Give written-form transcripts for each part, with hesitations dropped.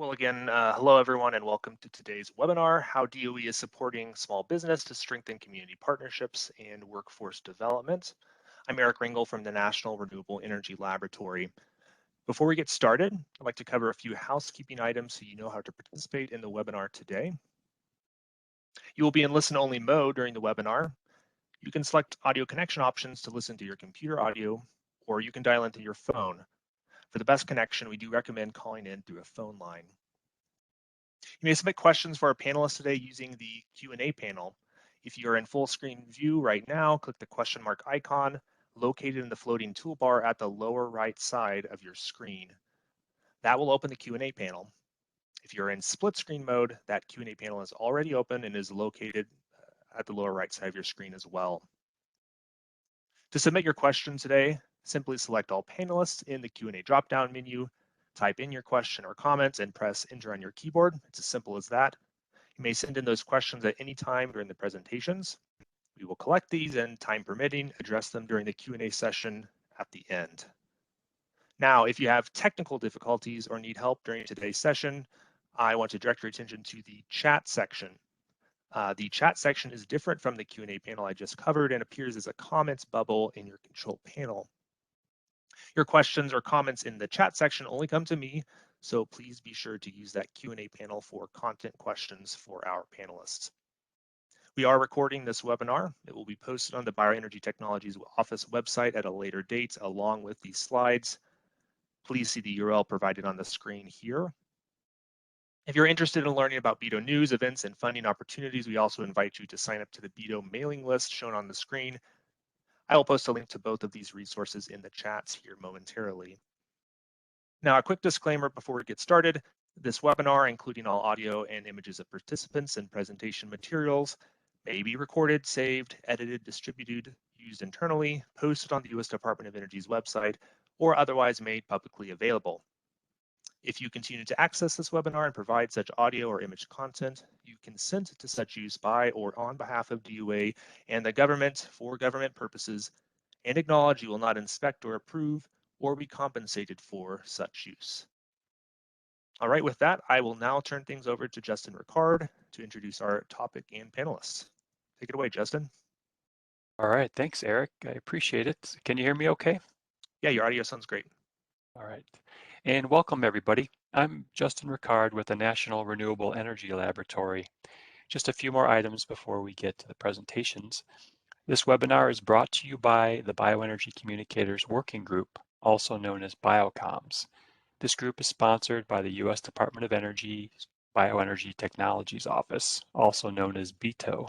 Well, again, hello everyone, and welcome to today's webinar, How DOE is Supporting Small Business to Strengthen Community Partnerships and Workforce Development. I'm Eric Ringel from the National Renewable Energy Laboratory. Before we get started, I'd like to cover a few housekeeping items so you know how to participate in the webinar today. You will be in listen-only mode during the webinar. You can select audio connection options to listen to your computer audio, or you can dial into your phone. For the best connection, we do recommend calling in through a phone line. You may submit questions for our panelists today using the Q&A panel. If you are in full screen view right now, click the question mark icon located in the floating toolbar at the lower right side of your screen. That will open the Q&A panel. If you're in split screen mode, that Q&A panel is already open and is located at the lower right side of your screen as well. To submit your question today, simply select all panelists in the Q&A drop-down menu, type in your question or comments, and press enter on your keyboard. It's as simple as that. You may send in those questions at any time during the presentations. We will collect these and, time permitting, address them during the Q&A session at the end. Now, if you have technical difficulties or need help during today's session, I want to direct your attention to the chat section. The chat section is different from the Q&A panel I just covered and appears as a comments bubble in your control panel. Your questions or comments in the chat section only come to me, so please be sure to use that Q&A panel for content questions for our panelists. We are recording this webinar. It will be posted on the Bioenergy Technologies Office website at a later date, along with these slides. Please see the URL provided on the screen here. If you're interested in learning about BETO news, events, and funding opportunities, we also invite you to sign up to the BETO mailing list shown on the screen. I will post a link to both of these resources in the chats here momentarily. Now, a quick disclaimer before we get started. This webinar, including all audio and images of participants and presentation materials, may be recorded, saved, edited, distributed, used internally, posted on the U.S. Department of Energy's website, or otherwise made publicly available. If you continue to access this webinar and provide such audio or image content, you consent to such use by or on behalf of DOA and the government for government purposes, and acknowledge you will not inspect or approve or be compensated for such use. All right, with that, I will now turn things over to Justin Ricard to introduce our topic and panelists. Take it away, Justin. All right, thanks, Eric. I appreciate it. Can you hear me okay? Yeah, your audio sounds great. All right, and welcome everybody. I'm Justin Ricard with the National Renewable Energy Laboratory. Just a few more items before we get to the presentations. This webinar is brought to you by the Bioenergy Communicators Working Group, also known as BioComms. This group is sponsored by the U.S. Department of Energy Bioenergy Technologies Office, also known as BETO.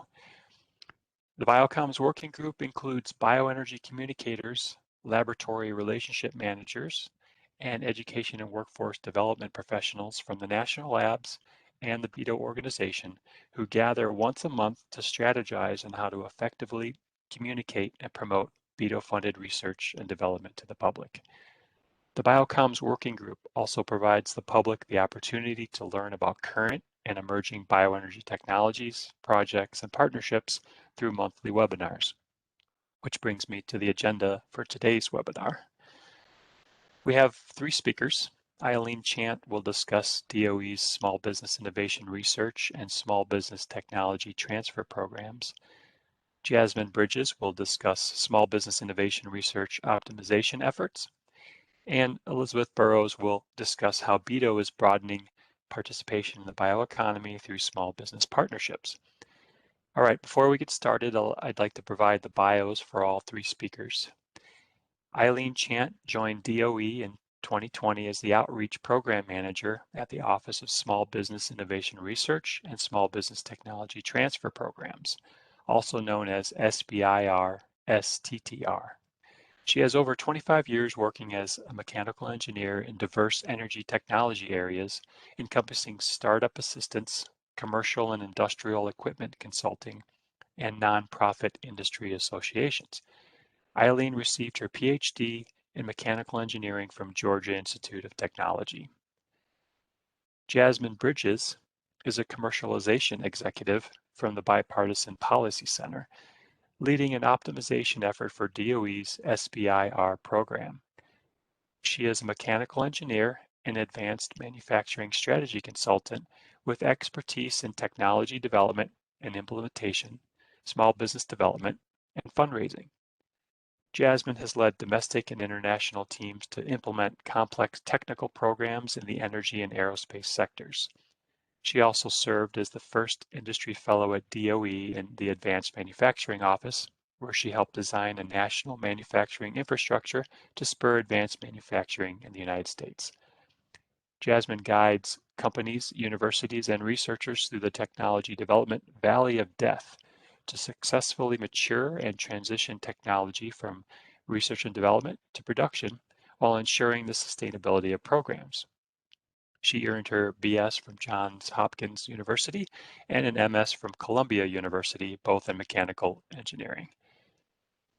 The BioComms Working Group includes bioenergy communicators, laboratory relationship managers, and education and workforce development professionals from the national labs and the BETO organization who gather once a month to strategize on how to effectively communicate and promote BETO-funded research and development to the public. The BioComms Working Group also provides the public the opportunity to learn about current and emerging bioenergy technologies, projects, and partnerships through monthly webinars. Which brings me to the agenda for today's webinar. We have three speakers. Eileen Chant will discuss DOE's Small Business Innovation Research and Small Business Technology Transfer programs. Jasmine Bridges will discuss Small Business Innovation Research optimization efforts. And Elizabeth Burrows will discuss how BETO is broadening participation in the bioeconomy through small business partnerships. All right, before we get started, I'd like to provide the bios for all three speakers. Eileen Chant joined DOE in 2020 as the Outreach Program Manager at the Office of Small Business Innovation Research and Small Business Technology Transfer Programs, also known as SBIR-STTR. She has over 25 years working as a mechanical engineer in diverse energy technology areas, encompassing startup assistance, commercial and industrial equipment consulting, and nonprofit industry associations. Eileen received her PhD in mechanical engineering from Georgia Institute of Technology. Jasmine Bridges is a commercialization executive from the Bipartisan Policy Center, leading an optimization effort for DOE's SBIR program. She is a mechanical engineer an advanced manufacturing strategy consultant with expertise in technology development and implementation, small business development, and fundraising. Jasmine has led domestic and international teams to implement complex technical programs in the energy and aerospace sectors. She also served as the first industry fellow at DOE in the Advanced Manufacturing Office, where she helped design a national manufacturing infrastructure to spur advanced manufacturing in the United States. Jasmine guides companies, universities, and researchers through the technology development valley of death to successfully mature and transition technology from research and development to production while ensuring the sustainability of programs. She earned her BS from Johns Hopkins University and an MS from Columbia University, both in mechanical engineering.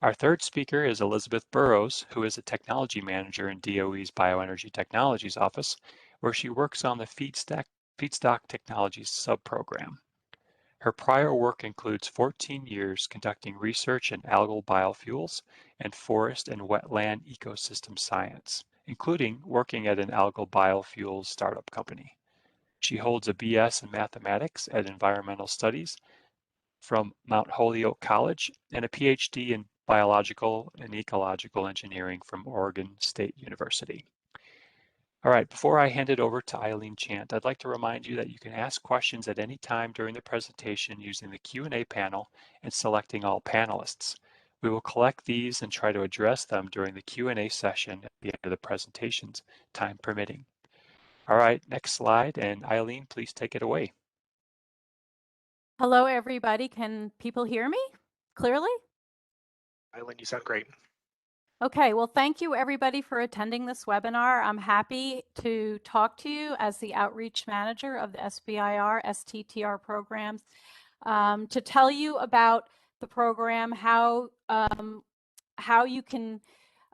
Our third speaker is Elizabeth Burrows, who is a technology manager in DOE's Bioenergy Technologies Office, where she works on the Feedstock Technologies subprogram. Her prior work includes 14 years conducting research in algal biofuels and forest and wetland ecosystem science, including working at an algal biofuels startup company. She holds a BS in mathematics at environmental studies from Mount Holyoke College and a PhD in biological and ecological engineering from Oregon State University. All right, before I hand it over to Eileen Chant, I'd like to remind you that you can ask questions at any time during the presentation using the Q&A panel and selecting all panelists. We will collect these and try to address them during the Q&A session at the end of the presentations, time permitting. All right, next slide, and Eileen, please take it away. Hello, everybody. Can people hear me clearly? Eileen, you sound great. Okay, well, thank you everybody for attending this webinar. I'm happy to talk to you as the outreach manager of the SBIR STTR programs to tell you about the program, how you can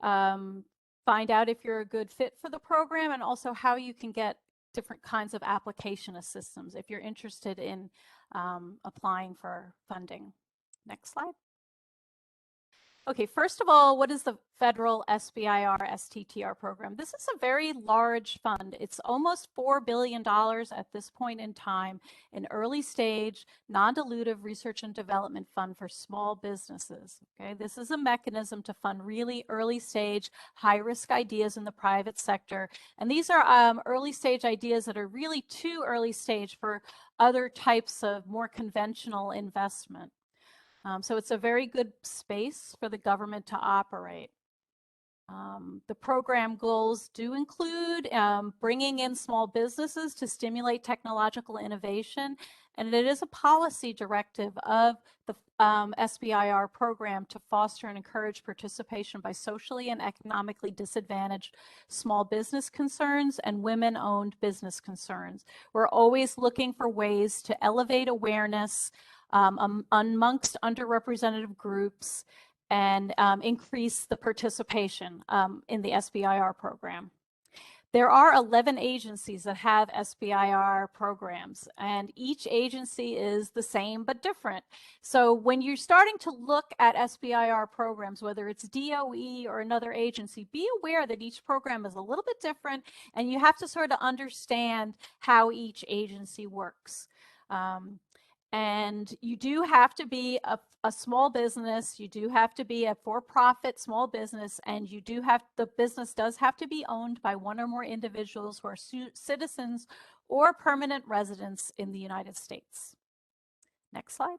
find out if you're a good fit for the program, and also how you can get different kinds of application assistance if you're interested in applying for funding. Next slide. Okay, first of all, what is the federal SBIR STTR program? This is a very large fund. It's almost $4 billion at this point in time, an early stage, non-dilutive research and development fund for small businesses. Okay, this is a mechanism to fund really early stage, high risk ideas in the private sector. And these are early stage ideas that are really too early stage for other types of more conventional investment. So it's a very good space for the government to operate. The program goals do include bringing in small businesses to stimulate technological innovation, and it is a policy directive of the SBIR program to foster and encourage participation by socially and economically disadvantaged small business concerns and women-owned business concerns. We're always looking for ways to elevate awareness amongst underrepresented groups and increase the participation in the SBIR program. There are 11 agencies that have SBIR programs, and each agency is the same but different. So when you're starting to look at SBIR programs, whether it's DOE or another agency, be aware that each program is a little bit different, and you have to sort of understand how each agency works. And you do have to be a small business, you do have to be a for-profit small business, and you do have, the business does have to be owned by one or more individuals who are citizens or permanent residents in the United States. Next slide.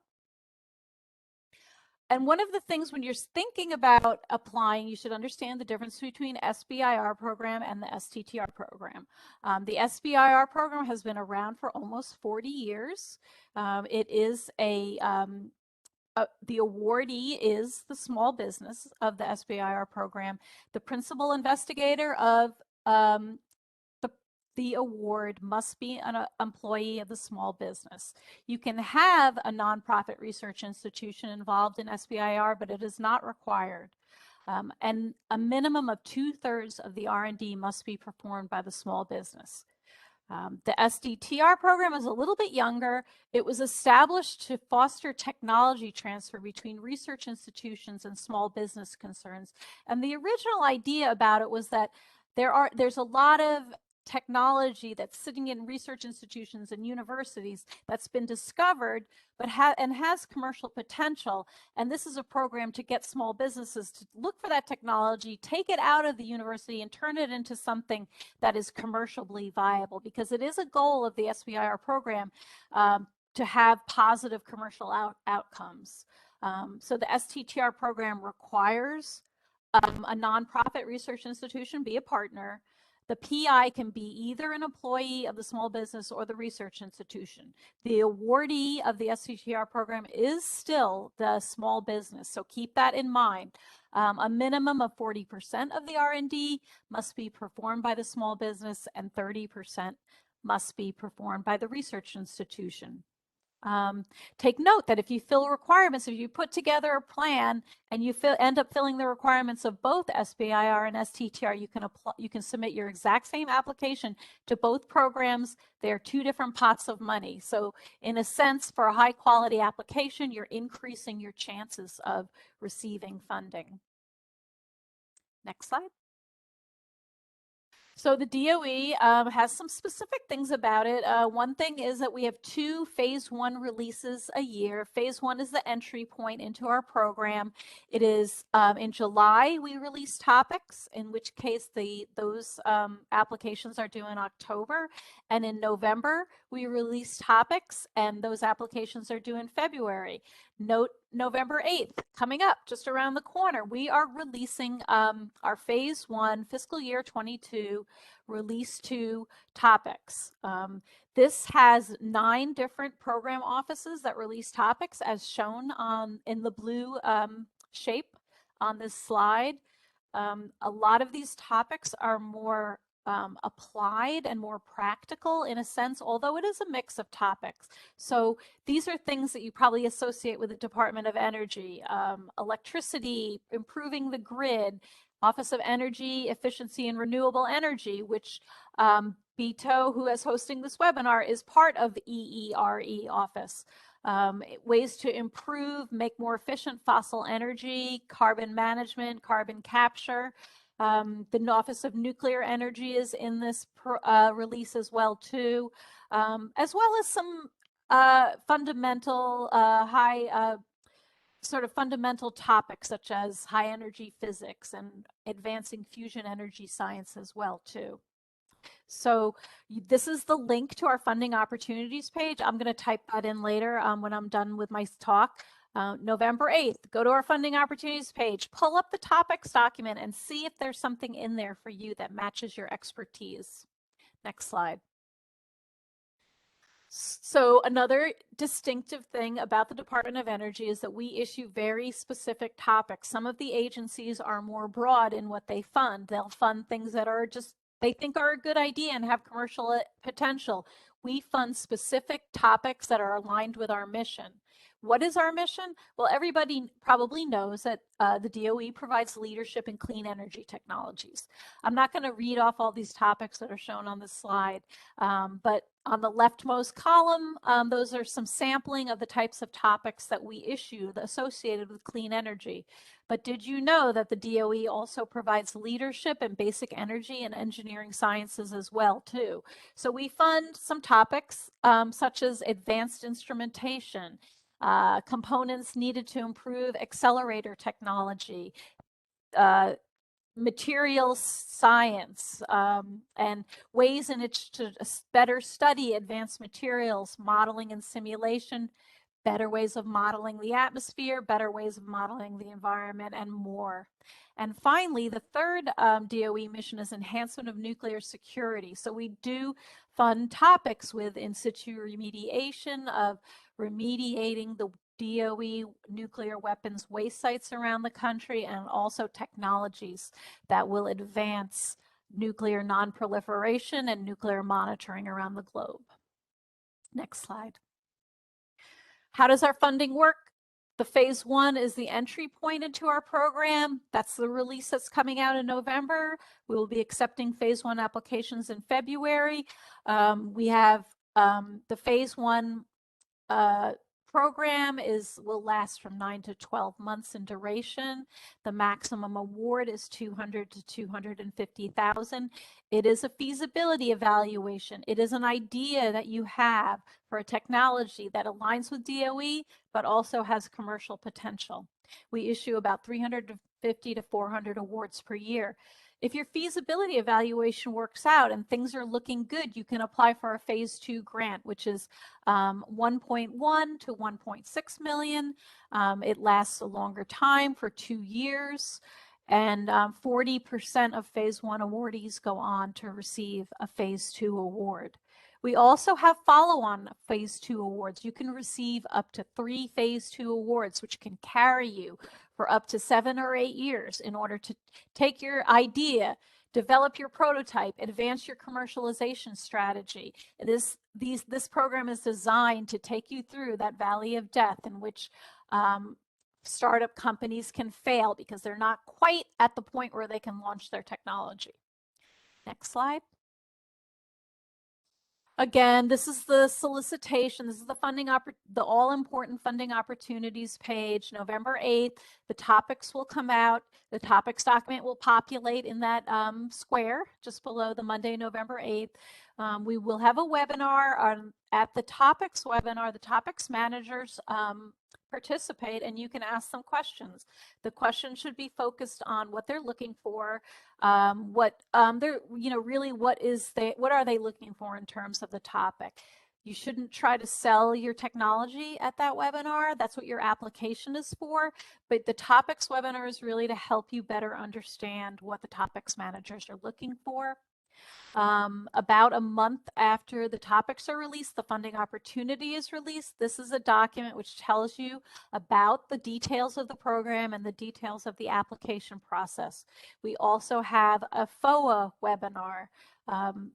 And one of the things when you're thinking about applying, you should understand the difference between SBIR program and the STTR program. The SBIR program has been around for almost 40 years. It is the awardee is the small business of the SBIR program. The principal investigator of the award must be an employee of the small business. You can have a nonprofit research institution involved in SBIR, but it is not required. And a minimum of 2/3 of the R&D must be performed by the small business. The STTR program is a little bit younger. It was established to foster technology transfer between research institutions and small business concerns. And the original idea about it was that there's a lot of technology that's sitting in research institutions and universities that's been discovered but has commercial potential. And this is a program to get small businesses to look for that technology, take it out of the university and turn it into something that is commercially viable, because it is a goal of the SBIR program to have positive commercial outcomes. So the STTR program requires a nonprofit research institution be a partner. The PI can be either an employee of the small business or the research institution. The awardee of the STTR program is still the small business, so keep that in mind. A minimum of 40% of the R&D must be performed by the small business, and 30% must be performed by the research institution. Take note that if you fill requirements, if you put together a plan and you end up filling the requirements of both SBIR and STTR, you can submit your exact same application to both programs. They're two different pots of money. So in a sense, for a high quality application, you're increasing your chances of receiving funding. Next slide. So the DOE has some specific things about it. One thing is that we have 2 phase 1 releases a year. Phase 1 is the entry point into our program. It is in July we release topics, in which case those applications are due in October. And in November we release topics, and those applications are due in February. Note November 8th, coming up just around the corner, we are releasing our phase 1 fiscal year 22 release 2 topics. This has 9 different program offices that release topics, as shown in the blue shape on this slide. A lot of these topics are more applied and more practical in a sense, although it is a mix of topics. So these are things that you probably associate with the Department of Energy: electricity, improving the grid, Office of Energy Efficiency and Renewable Energy, which Bito, who is hosting this webinar, is part of the EERE office. Ways to improve, make more efficient fossil energy, carbon management, carbon capture. The Office of Nuclear Energy is in this release as well too, as well as some fundamental fundamental topics such as high energy physics and advancing fusion energy science as well too. So this is the link to our funding opportunities page. I'm going to type that in later when I'm done with my talk. November 8th, go to our funding opportunities page, pull up the topics document, and see if there's something in there for you that matches your expertise. Next slide. So another distinctive thing about the Department of Energy is that we issue very specific topics. Some of the agencies are more broad in what they fund. They'll fund things that are just they think are a good idea and have commercial potential. We fund specific topics that are aligned with our mission. What is our mission? Well, everybody probably knows that the DOE provides leadership in clean energy technologies. I'm not going to read off all these topics that are shown on this slide, but on the leftmost column, those are some sampling of the types of topics that we issue associated with clean energy. But did you know that the DOE also provides leadership in basic energy and engineering sciences as well too? So we fund some topics such as advanced instrumentation, components needed to improve accelerator technology, materials science, and ways in which to better study advanced materials, modeling and simulation, better ways of modeling the atmosphere, better ways of modeling the environment, and more. And finally, the third DOE mission is enhancement of nuclear security. So we do fund topics with in situ remediation, of remediating the DOE nuclear weapons waste sites around the country, and also technologies that will advance nuclear non-proliferation and nuclear monitoring around the globe. Next slide. How does our funding work? The phase 1 is the entry point into our program. That's the release that's coming out in November. We will be accepting phase 1 applications in February. We have the phase 1 program will last from 9 to 12 months in duration. The maximum award is $200,000 to $250,000. It is a feasibility evaluation. It is an idea that you have for a technology that aligns with DOE, but also has commercial potential. We issue about 350 to 400 awards per year. If your feasibility evaluation works out and things are looking good, you can apply for a phase 2 grant, which is 1.1 to 1.6 million. It lasts a longer time for 2 years. And 40% of phase 1 awardees go on to receive a phase 2 award. We also have follow-on phase 2 awards. You can receive up to 3 phase 2 awards, which can carry you for up to 7 or 8 years in order to take your idea, develop your prototype, advance your commercialization strategy. This program is designed to take you through that valley of death in which startup companies can fail because they're not quite at the point where they can launch their technology. Next slide. Again, this is the solicitation. This is the all-important funding opportunities page. November 8th, the topics will come out. The topics document will populate in that square just below the Monday, November 8th. We will have a webinar at the topics webinar. The topics managers participate and you can ask them questions. The questions should be focused on what they're looking for, what are they looking for in terms of the topic. You shouldn't try to sell your technology at that webinar. That's what your application is for. But the topics webinar is really to help you better understand what the topics managers are looking for. About a month after the topics are released, the funding opportunity is released. This is a document which tells you about the details of the program and the details of the application process. We also have a FOA webinar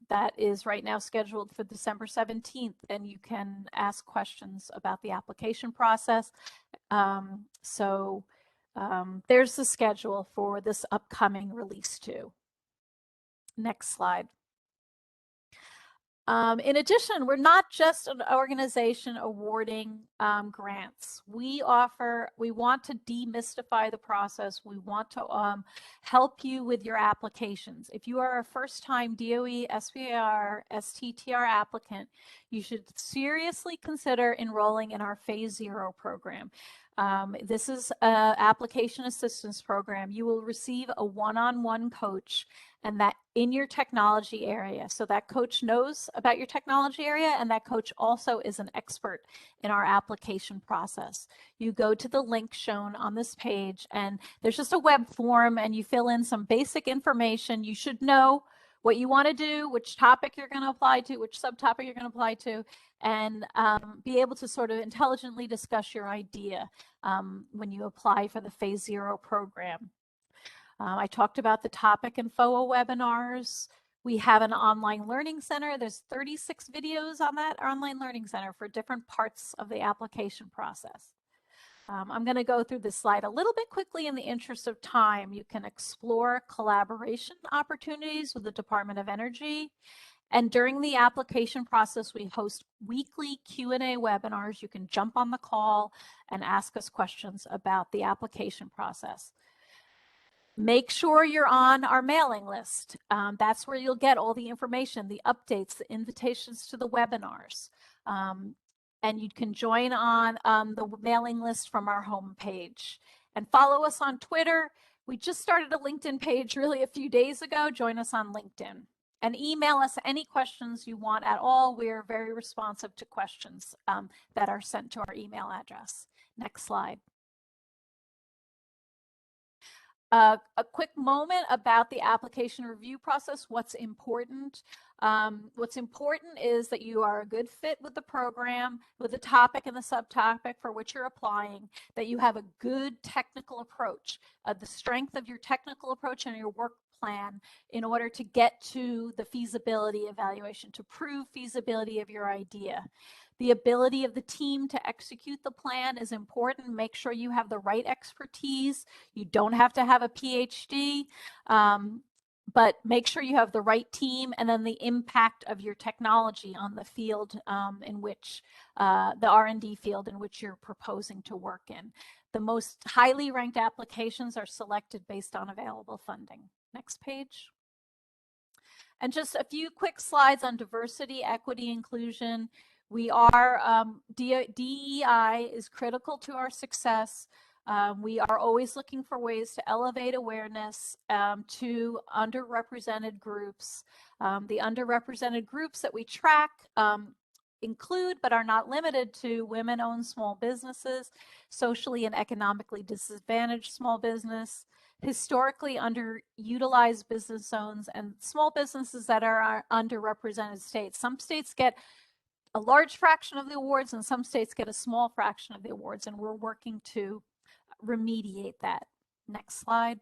that is right now scheduled for December 17th, and you can ask questions about the application process. There's the schedule for this upcoming release too. Next slide. In addition, we're not just an organization awarding grants. We want to demystify the process. We want to help you with your applications. If you are a first-time DOE, SBIR, STTR applicant, you should seriously consider enrolling in our Phase 0 program. This is an application assistance program. You will receive a one-on-one coach, and that in your technology area. So that coach knows about your technology area, and that coach also is an expert in our application process. You go to the link shown on this page, and there's just a web form, and you fill in some basic information. You should know what you want to do, which topic you're going to apply to, which subtopic you're going to apply to, and be able to sort of intelligently discuss your idea when you apply for the Phase 0 program. I talked about the topic and FOA webinars. We have an online learning center. There's 36 videos on that online learning center for different parts of the application process. I'm going to go through this slide a little bit quickly in the interest of time. You can explore collaboration opportunities with the Department of Energy. And during the application process, we host weekly Q&A webinars. You can jump on the call and ask us questions about the application process. Make sure you're on our mailing list. That's where you'll get all the information, the updates, the invitations to the webinars. And you can join on the mailing list from our homepage. And follow us on Twitter. We just started a LinkedIn page really a few days ago. Join us on LinkedIn. And email us any questions you want at all. We're very responsive to questions that are sent to our email address. Next slide. A quick moment about the application review process. What's important? What's important is that you are a good fit with the program, with the topic and the subtopic for which you're applying, that you have a good technical approach, the strength of your technical approach and your work plan in order to get to the feasibility evaluation, to prove feasibility of your idea. The ability of the team to execute the plan is important. Make sure you have the right expertise. You don't have to have a PhD. but make sure you have the right team, and then the impact of your technology on the field in which the R&D field in which you're proposing to work in. The most highly ranked applications are selected based on available funding. Next page. And just a few quick slides on diversity, equity, inclusion. We are, DEI is critical to our success. We are always looking for ways to elevate awareness to underrepresented groups. The underrepresented groups that we track include, but are not limited to, women-owned small businesses, socially and economically disadvantaged small business, historically underutilized business zones, and small businesses that are underrepresented states. Some states get a large fraction of the awards and some states get a small fraction of the awards, and we're working to remediate that. Next slide.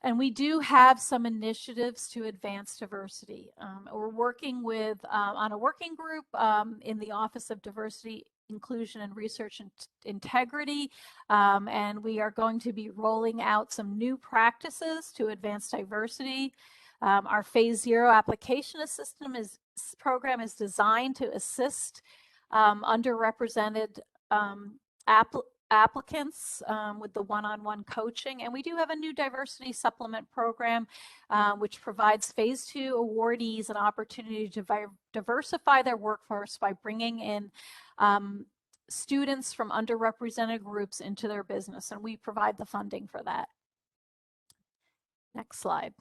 And we do have some initiatives to advance diversity. We're working with on a working group in the Office of Diversity, Inclusion, and Research Integrity, and we are going to be rolling out some new practices to advance diversity. Our Phase 0 application assistance program is designed to assist underrepresented applicants with the one-on-one coaching. And we do have a new diversity supplement program, which provides Phase 2 awardees an opportunity to diversify their workforce by bringing in students from underrepresented groups into their business. And we provide the funding for that. Next slide.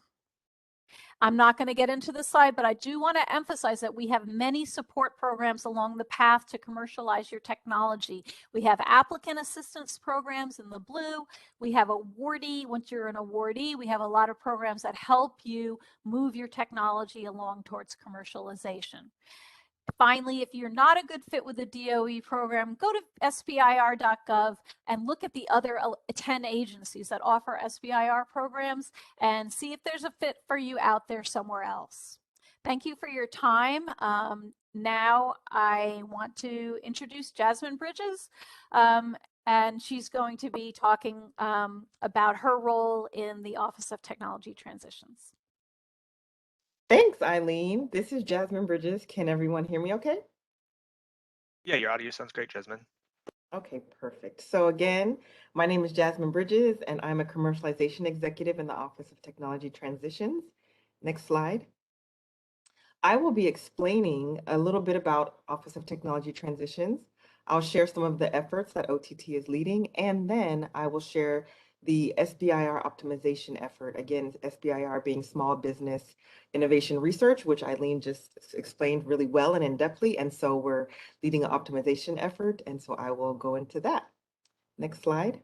I'm not going to get into this slide, but I do want to emphasize that we have many support programs along the path to commercialize your technology. We have applicant assistance programs in the blue. We have awardee. Once you're an awardee, we have a lot of programs that help you move your technology along towards commercialization. Finally, if you're not a good fit with the DOE program, go to SBIR.gov and look at the other 10 agencies that offer SBIR programs and see if there's a fit for you out there somewhere else. Thank you for your time. Now I want to introduce Jasmine Bridges, and she's going to be talking about her role in the Office of Technology Transitions. Thanks, Eileen. This is Jasmine Bridges. Can everyone hear me okay? Yeah, your audio sounds great, Jasmine. Okay, perfect. So again, my name is Jasmine Bridges, and I'm a commercialization executive in the Office of Technology Transitions. Next slide. I will be explaining a little bit about Office of Technology Transitions. I'll share some of the efforts that OTT is leading, and then I will share the SBIR optimization effort. Again, SBIR being Small Business Innovation Research, which Eileen just explained really well and in-depthly. And so we're leading an optimization effort. And so I will go into that. Next slide.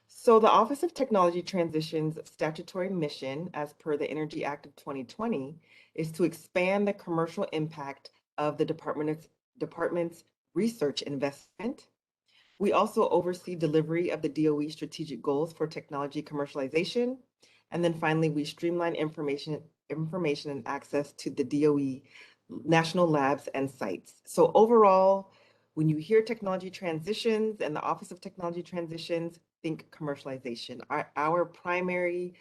So the Office of Technology Transitions statutory mission, as per the Energy Act of 2020, is to expand the commercial impact of the department's research investment. We also oversee delivery of the DOE strategic goals for technology commercialization. And then finally, we streamline information and access to the DOE national labs and sites. So overall, when you hear technology transitions and the Office of Technology Transitions, think commercialization. Our primary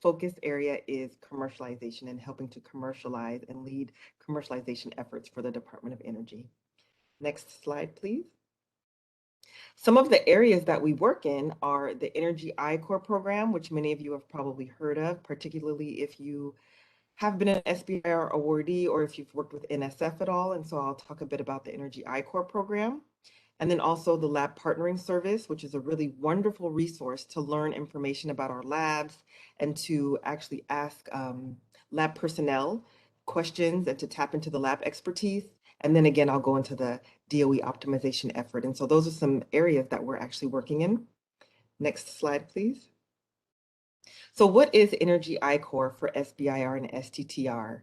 focus area is commercialization and helping to commercialize and lead commercialization efforts for the Department of Energy. Next slide, please. Some of the areas that we work in are the Energy I-Corps program, which many of you have probably heard of, particularly if you have been an SBIR awardee or if you've worked with NSF at all. And so I'll talk a bit about the Energy I-Corps program. And then also the Lab Partnering Service, which is a really wonderful resource to learn information about our labs and to actually ask lab personnel questions and to tap into the lab expertise. And then again, I'll go into the DOE optimization effort. And so those are some areas that we're actually working in. Next slide, please. So what is Energy I-Corps for SBIR and STTR?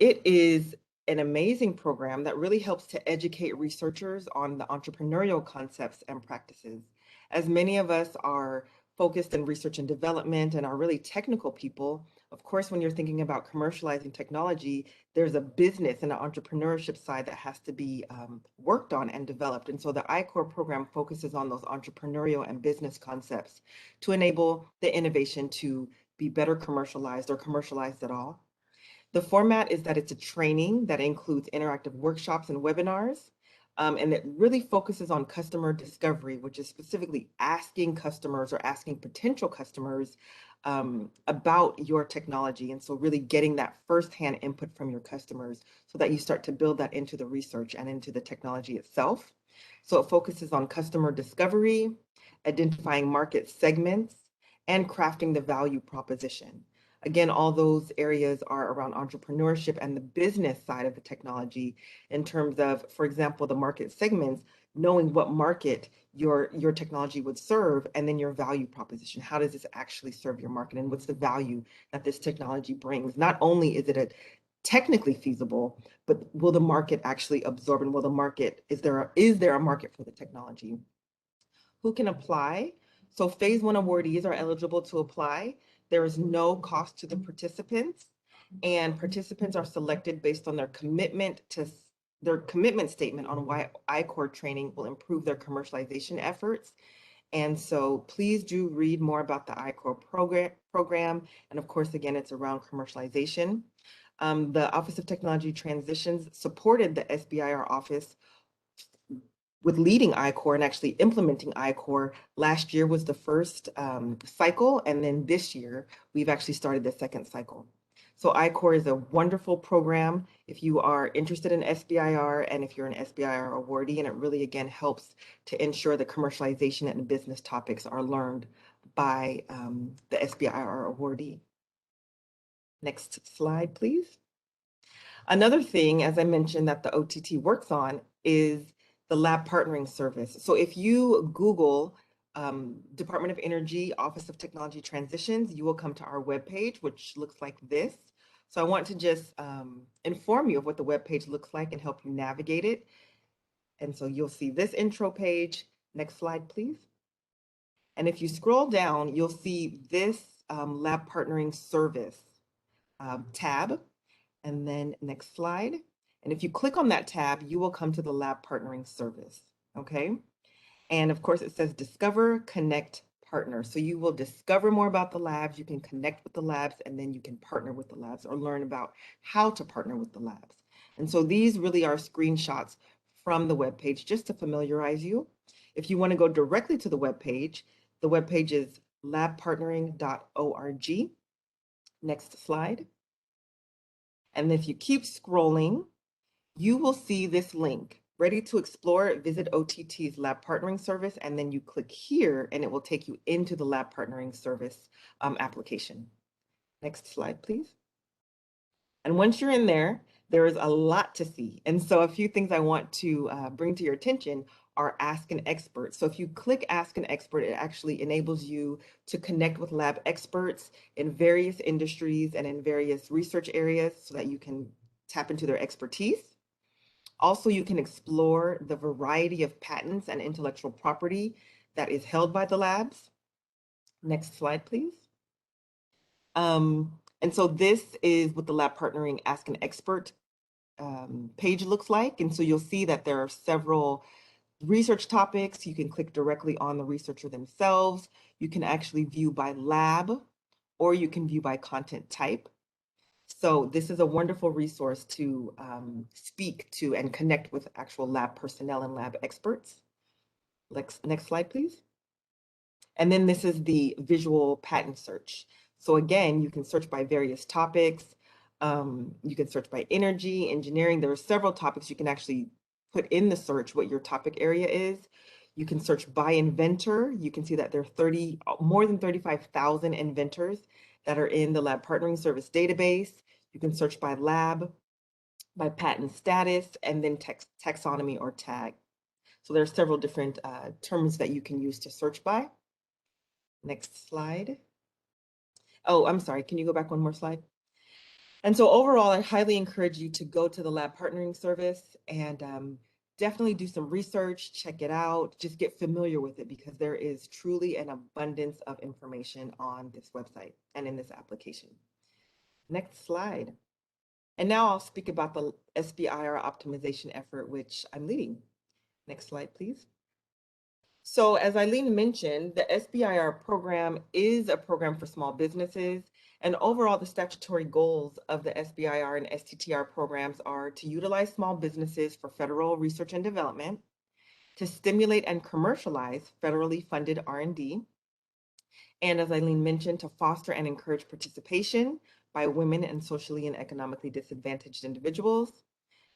It is an amazing program that really helps to educate researchers on the entrepreneurial concepts and practices. As many of us are focused in research and development and are really technical people, Of course, when you're thinking about commercializing technology, there's a business and an entrepreneurship side that has to be worked on and developed. And so the I-Corps program focuses on those entrepreneurial and business concepts to enable the innovation to be better commercialized or commercialized at all. The format is that it's a training that includes interactive workshops and webinars, and it really focuses on customer discovery, which is specifically asking customers or asking potential customers about your technology. And so really getting that firsthand input from your customers so that you start to build that into the research and into the technology itself. So it focuses on customer discovery, identifying market segments, and crafting the value proposition. Again, all those areas are around entrepreneurship and the business side of the technology in terms of, for example, the market segments, knowing what market your technology would serve, and then your value proposition. How does this actually serve your market, and what's the value that this technology brings? Not only is it technically feasible, but will the market actually absorb, and will the market, is there a market for the technology? Who can apply? So phase 1 awardees are eligible to apply. There is no cost to the participants, and participants are selected based on their commitment statement on why I-Corps training will improve their commercialization efforts. And so please do read more about the I-Corps program. And of course, again, it's around commercialization. The Office of Technology Transitions supported the SBIR office with leading I-Corps and actually implementing I-Corps. Last year was the first cycle, and then this year we've actually started the second cycle. So I-Corps is a wonderful program if you are interested in SBIR and if you're an SBIR awardee, and it really, again, helps to ensure the commercialization and business topics are learned by the SBIR awardee. Next slide, please. Another thing, as I mentioned, that the OTT works on is the lab partnering service. So if you Google Department of Energy, Office of Technology Transitions, you will come to our webpage, which looks like this. So I want to just inform you of what the webpage looks like and help you navigate it. And so you'll see this intro page. Next slide, please. And if you scroll down, you'll see this lab partnering service tab. And then next slide. And if you click on that tab, you will come to the lab partnering service, okay? And of course it says discover, connect, partner. So you will discover more about the labs, you can connect with the labs, and then you can partner with the labs or learn about how to partner with the labs. And so these really are screenshots from the webpage just to familiarize you. If you want to go directly to the webpage is labpartnering.org. Next slide. And if you keep scrolling, you will see this link, ready to explore, visit OTT's lab partnering service, and then you click here and it will take you into the lab partnering service application. Next slide, please. And once you're in there, there is a lot to see. And so a few things I want to bring to your attention are Ask an Expert. So if you click Ask an Expert, it actually enables you to connect with lab experts in various industries and in various research areas so that you can tap into their expertise. Also, you can explore the variety of patents and intellectual property that is held by the labs. Next slide, please. And so this is what the lab partnering Ask an Expert page looks like. And so you'll see that there are several research topics. You can click directly on the researcher themselves. You can actually view by lab, or you can view by content type. So this is a wonderful resource to speak to and connect with actual lab personnel and lab experts. Next slide, please. And then this is the visual patent search. So again, you can search by various topics. You can search by energy, engineering. There are several topics you can actually put in the search what your topic area is. You can search by inventor. You can see that there are more than 35,000 inventors that are in the lab partnering service database. You can search by lab, by patent status, and then taxonomy or tag. So there are several different terms that you can use to search by. Next slide. Oh, I'm sorry. Can you go back one more slide? And so overall, I highly encourage you to go to the lab partnering service and definitely do some research, check it out, just get familiar with it, because there is truly an abundance of information on this website and in this application. Next slide. And now I'll speak about the SBIR optimization effort, which I'm leading. Next slide, please. So as Eileen mentioned, the SBIR program is a program for small businesses. And overall, the statutory goals of the SBIR and STTR programs are to utilize small businesses for federal research and development, to stimulate and commercialize federally funded R&D, and as Eileen mentioned, to foster and encourage participation by women and socially and economically disadvantaged individuals.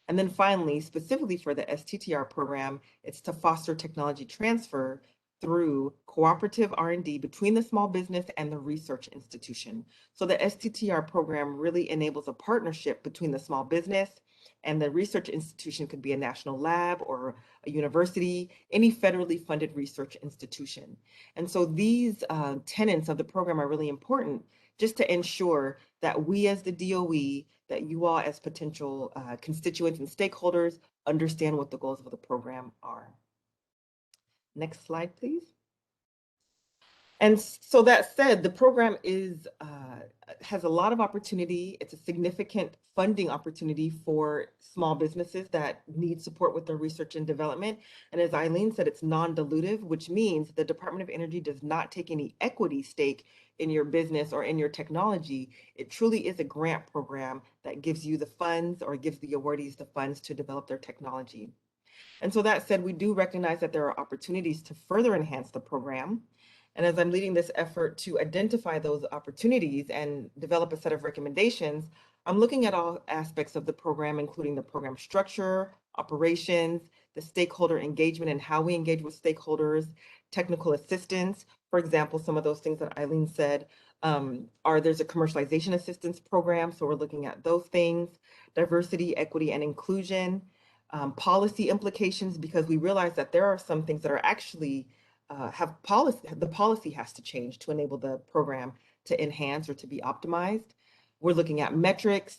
And then finally, specifically for the STTR program, it's to foster technology transfer through cooperative R&D between the small business and the research institution. So the STTR program really enables a partnership between the small business and the research institution. Could be a national lab or a university, any federally funded research institution. And so these tenets of the program are really important just to ensure that we as the DOE, that you all as potential constituents and stakeholders understand what the goals of the program are. Next slide, please. And so that said, the program has a lot of opportunity. It's a significant funding opportunity for small businesses that need support with their research and development. And as Eileen said, it's non-dilutive, which means the Department of Energy does not take any equity stake in your business or in your technology. It truly is a grant program that gives you the funds or gives the awardees the funds to develop their technology. And so that said, we do recognize that there are opportunities to further enhance the program. And as I'm leading this effort to identify those opportunities and develop a set of recommendations, I'm looking at all aspects of the program, including the program structure, operations, the stakeholder engagement and how we engage with stakeholders, technical assistance. For example, some of those things that Eileen said there's a commercialization assistance program. So we're looking at those things, diversity, equity, and inclusion, policy implications, because we realize that there are some things that are actually have policy, the policy has to change to enable the program to enhance or to be optimized. We're looking at metrics,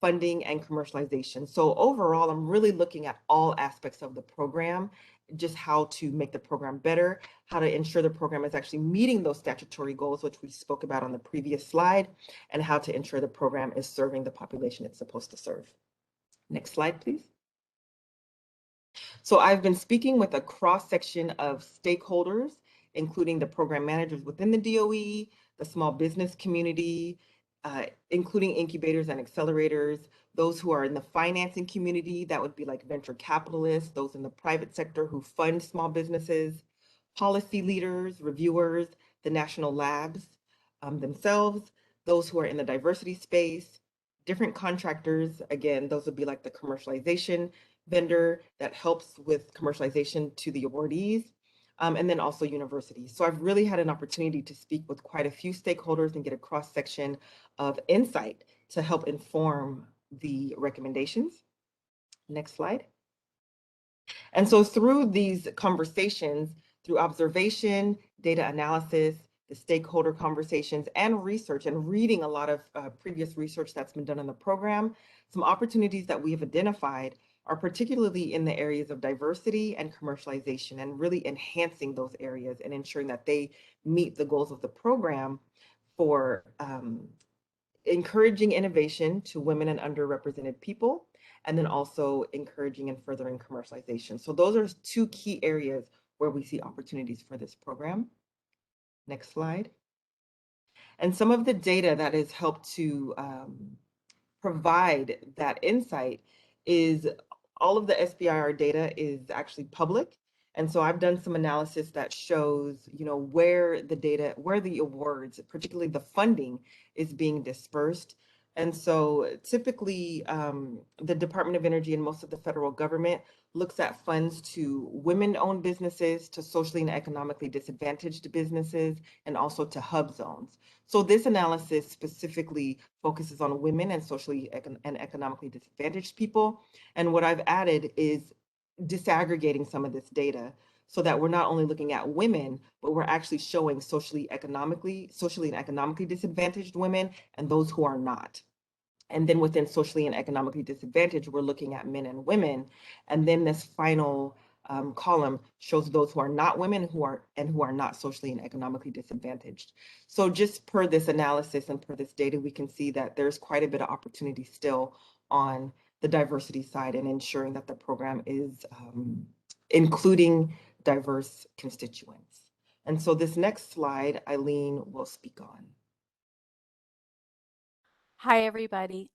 funding, and commercialization. So overall, I'm really looking at all aspects of the program, just how to make the program better, how to ensure the program is actually meeting those statutory goals, which we spoke about on the previous slide, and how to ensure the program is serving the population it's supposed to serve. Next slide, please. So I've been speaking with a cross-section of stakeholders, including the program managers within the DOE, the small business community, including incubators and accelerators, those who are in the financing community, that would be like venture capitalists, those in the private sector who fund small businesses, policy leaders, reviewers, the national labs themselves, those who are in the diversity space, different contractors, again, those would be like the commercialization vendor that helps with commercialization to the awardees, and then also universities. So I've really had an opportunity to speak with quite a few stakeholders and get a cross-section of insight to help inform the recommendations. Next slide. And so through these conversations, through observation, data analysis, the stakeholder conversations, and research, and reading a lot of previous research that's been done in the program, some opportunities that we have identified are particularly in the areas of diversity and commercialization, and really enhancing those areas and ensuring that they meet the goals of the program for encouraging innovation to women and underrepresented people, and then also encouraging and furthering commercialization. So those are two key areas where we see opportunities for this program. Next slide. And some of the data that has helped to provide that insight is all of the SBIR data is actually public. And so I've done some analysis that shows, where the awards, particularly the funding, is being dispersed. And so typically the Department of Energy and most of the federal government looks at funds to women-owned businesses, to socially and economically disadvantaged businesses, and also to hub zones. So this analysis specifically focuses on women and socially and economically disadvantaged people. And what I've added is disaggregating some of this data so that we're not only looking at women, but we're actually showing socially and economically disadvantaged women and those who are not. And then within socially and economically disadvantaged, we're looking at men and women. And then this final column shows those who are not women who are not socially and economically disadvantaged. So just per this analysis and per this data, we can see that there's quite a bit of opportunity still on the diversity side and ensuring that the program is including diverse constituents. And so this next slide, Eileen will speak on. Hi, everybody.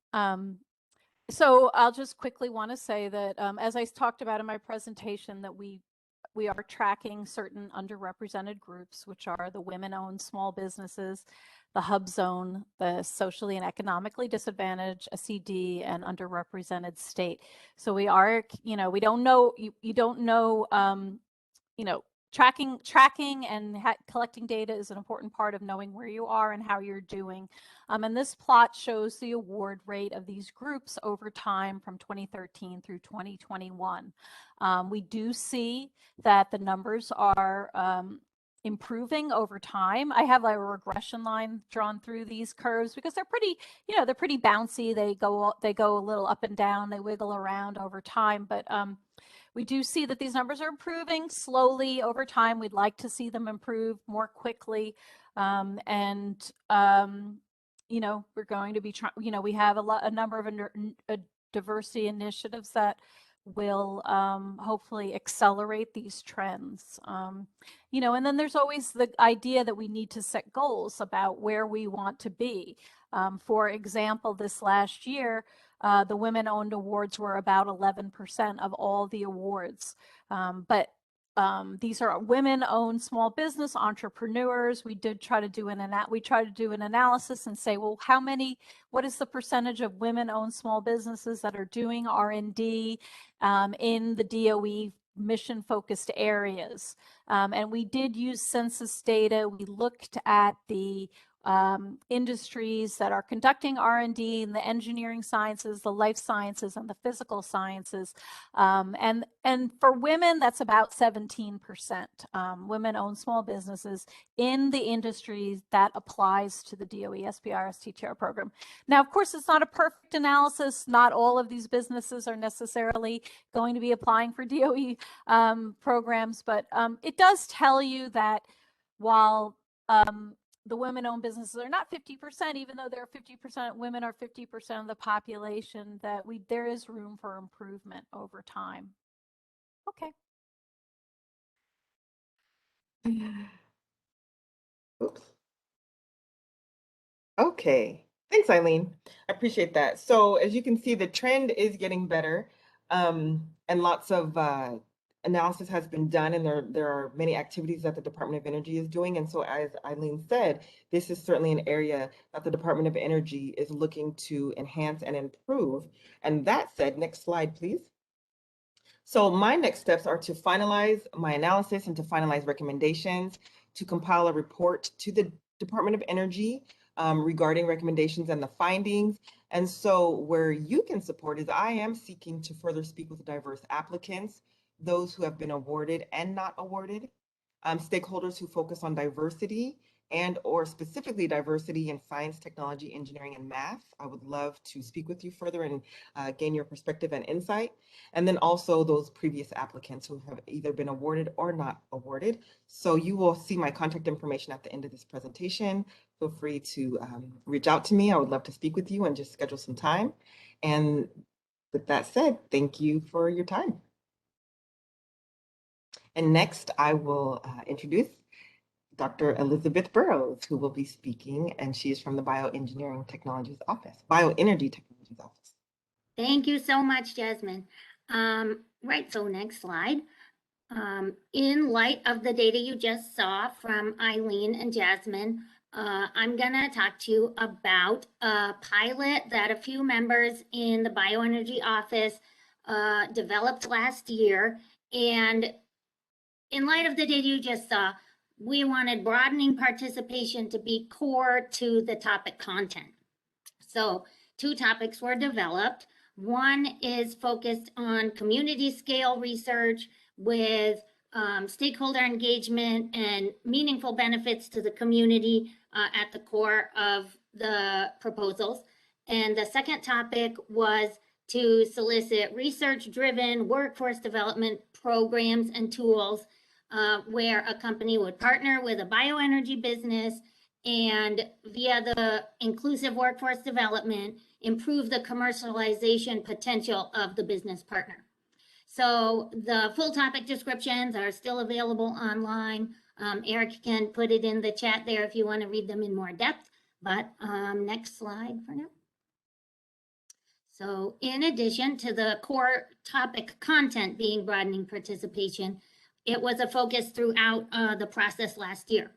So I'll just quickly want to say that as I talked about in my presentation, that we are tracking certain underrepresented groups, which are the women-owned small businesses, the hub zone, the socially and economically disadvantaged, SED, and underrepresented state. So we are, we don't know, you don't know, tracking and collecting data is an important part of knowing where you are and how you're doing. And this plot shows the award rate of these groups over time from 2013 through 2021. We do see that the numbers are improving over time. I have a regression line drawn through these curves because they're pretty, they're pretty bouncy. They go a little up and down. They wiggle around over time, but we do see that these numbers are improving slowly over time. We'd like to see them improve more quickly. We're going to be trying, we have a number of diversity initiatives that will hopefully accelerate these trends. And then there's always the idea that we need to set goals about where we want to be. For example, this last year, the women-owned awards were about 11% of all the awards. But these are women-owned small business entrepreneurs. We did try to do an analysis and say, well, what is the percentage of women-owned small businesses that are doing R&D in the DOE mission-focused areas? And we did use census data. We looked at the industries that are conducting R&D in the engineering sciences, the life sciences, and the physical sciences. And for women, that's about 17%. Women-owned small businesses in the industries that applies to the DOE SBIR STTR program. Now, of course, it's not a perfect analysis. Not all of these businesses are necessarily going to be applying for DOE programs, but it does tell you that while the women-owned businesses are not 50%, even though they're 50%, women are 50% of the population, that there is room for improvement over time. Okay. Oops. Okay, thanks, Eileen. I appreciate that. So as you can see, the trend is getting better, and lots of analysis has been done, and there are many activities that the Department of Energy is doing. And so as Eileen said, this is certainly an area that the Department of Energy is looking to enhance and improve. And that said, next slide, please. So my next steps are to finalize my analysis and to finalize recommendations, to compile a report to the Department of Energy regarding recommendations and the findings. And so where you can support is I am seeking to further speak with diverse applicants, those who have been awarded and not awarded, stakeholders who focus on diversity and or specifically diversity in science, technology, engineering, and math. I would love to speak with you further and gain your perspective and insight. And then also those previous applicants who have either been awarded or not awarded. So you will see my contact information at the end of this presentation. Feel free to reach out to me. I would love to speak with you and just schedule some time. And with that said, thank you for your time. And next, I will introduce Dr. Elizabeth Burrows, who will be speaking, and she is from the Bioenergy Technologies Office. Thank you so much, Jasmine. Right, so next slide. In light of the data you just saw from Eileen and Jasmine, I'm gonna talk to you about a pilot that a few members in the Bioenergy Office developed last year. And in light of the data you just saw, we wanted broadening participation to be core to the topic content. So 2 topics were developed. One is focused on community scale research with stakeholder engagement and meaningful benefits to the community at the core of the proposals. And the second topic was to solicit research-driven workforce development programs and tools where a company would partner with a bioenergy business and via the inclusive workforce development, improve the commercialization potential of the business partner. So the full topic descriptions are still available online. Eric can put it in the chat there if you want to read them in more depth, but next slide for now. So in addition to the core topic content being broadening participation, it was a focus throughout the process last year.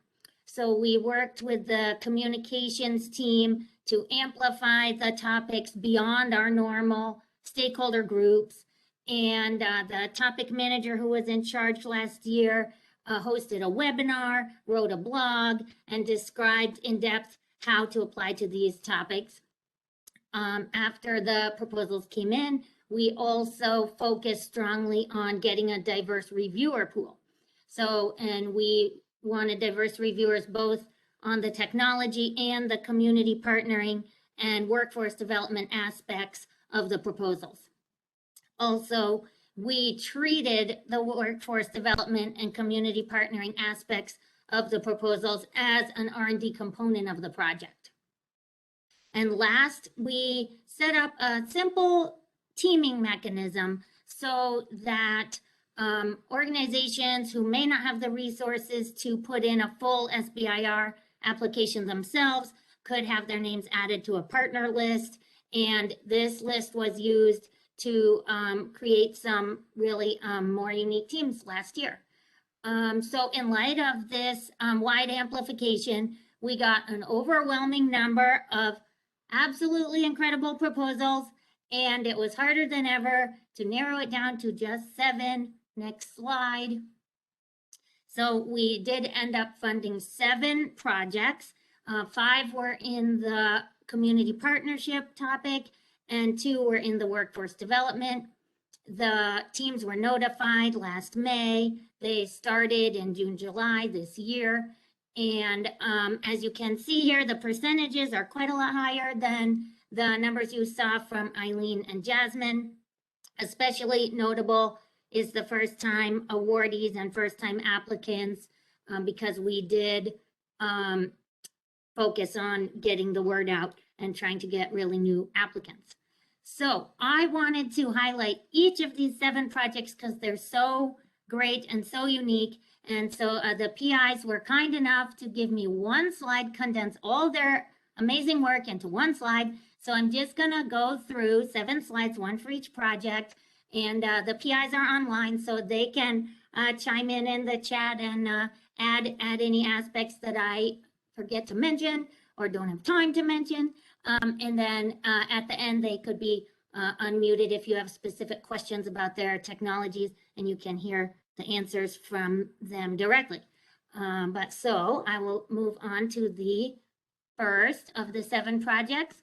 So we worked with the communications team to amplify the topics beyond our normal stakeholder groups. And the topic manager who was in charge last year hosted a webinar, wrote a blog, and described in depth how to apply to these topics. After the proposals came in, we also focused strongly on getting a diverse reviewer pool. So, and we wanted diverse reviewers both on the technology and the community partnering and workforce development aspects of the proposals. Also, we treated the workforce development and community partnering aspects of the proposals as an R&D component of the project. And last, we set up a simple teaming mechanism so that organizations who may not have the resources to put in a full SBIR application themselves could have their names added to a partner list. And this list was used to create some really more unique teams last year. So in light of this wide amplification, we got an overwhelming number of absolutely incredible proposals, and it was harder than ever to narrow it down to just 7. Next slide. So we did end up funding 7 projects. 5 were in the community partnership topic, and 2 were in the workforce development. The teams were notified last May. They started in June, July this year. And as you can see here, the percentages are quite a lot higher than the numbers you saw from Eileen and Jasmine. Especially notable is the first-time awardees and first-time applicants because we did focus on getting the word out and trying to get really new applicants. So I wanted to highlight each of these 7 projects because they're so great and so unique. And so the PIs were kind enough to give me 1 slide, condense all their amazing work into 1 slide. So I'm just gonna go through 7 slides, 1 for each project. And the PIs are online, so they can chime in the chat and add any aspects that I forget to mention or don't have time to mention. And then at the end, they could be unmuted if you have specific questions about their technologies and you can hear the answers from them directly. But so I will move on to the first of the 7 projects.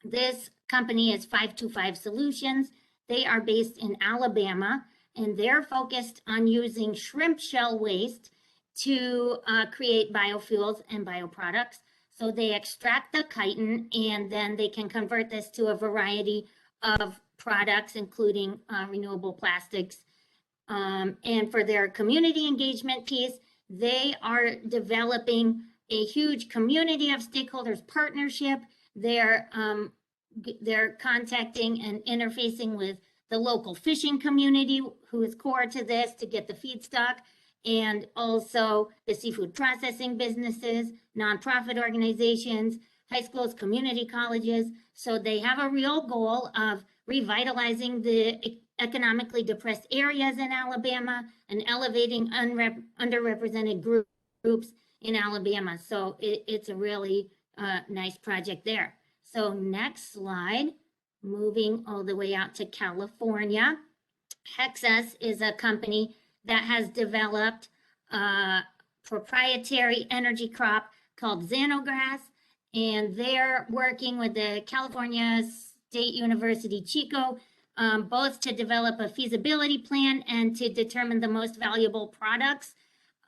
This company is 525 Solutions. They are based in Alabama, and they're focused on using shrimp shell waste to create biofuels and bioproducts. So they extract the chitin, and then they can convert this to a variety of products, including renewable plastics. And for their community engagement piece, they are developing a huge community of stakeholders partnership. They're contacting and interfacing with the local fishing community, who is core to this, to get the feedstock, and also the seafood processing businesses, nonprofit organizations, high schools, community colleges. So they have a real goal of revitalizing the economically depressed areas in Alabama and elevating underrepresented groups in Alabama. So it's a really nice project there. So next slide, moving all the way out to California. Hexas is a company that has developed a proprietary energy crop called Xenograss, and they're working with the California State University Chico, both to develop a feasibility plan and to determine the most valuable products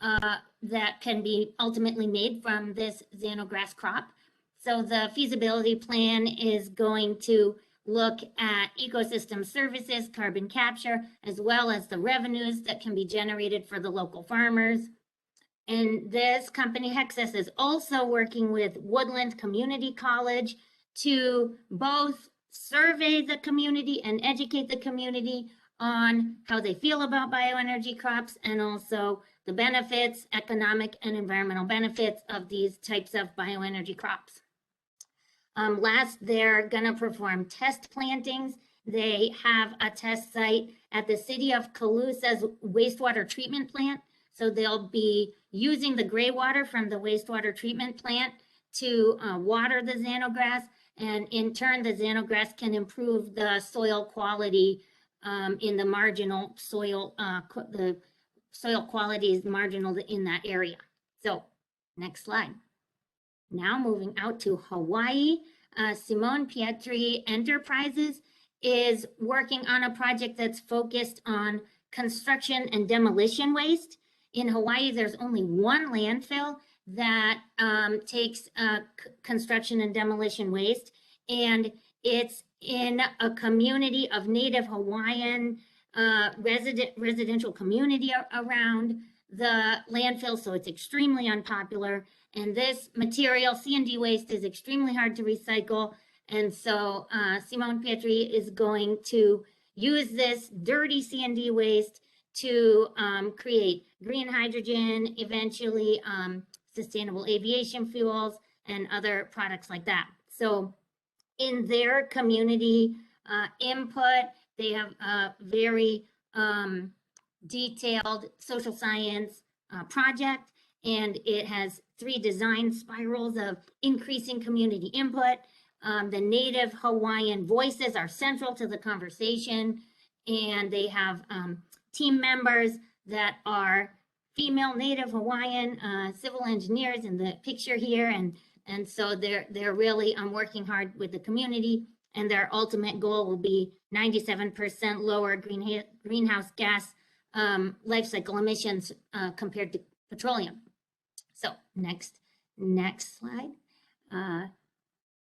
that can be ultimately made from this Xenograss crop. So the feasibility plan is going to look at ecosystem services, carbon capture, as well as the revenues that can be generated for the local farmers. And this company, Hexas, is also working with Woodland Community College to both survey the community and educate the community on how they feel about bioenergy crops and also the benefits, economic and environmental benefits of these types of bioenergy crops. Last, they're gonna perform test plantings. They have a test site at the city of Calusa's wastewater treatment plant. So they'll be using the gray water from the wastewater treatment plant to water the xenograss. And in turn, the xenograss can improve the soil quality in the marginal soil, the soil quality is marginal in that area. So next slide. Now moving out to Hawaii, Simone Pietri Enterprises is working on a project that's focused on construction and demolition waste. In Hawaii, there's only one landfill that takes construction and demolition waste, and it's in a community of Native Hawaiian residential community around the landfill, so it's extremely unpopular. And this material, C&D waste, is extremely hard to recycle. And so Simone Pietri is going to use this dirty C&D waste to create green hydrogen, eventually sustainable aviation fuels, and other products like that. So in their community input, they have a very detailed social science project, and it has 3 design spirals of increasing community input. The Native Hawaiian voices are central to the conversation, and they have team members that are female Native Hawaiian civil engineers in the picture here, and so they're really working hard with the community, and their ultimate goal will be 97% lower greenhouse gas life cycle emissions compared to petroleum. So next slide.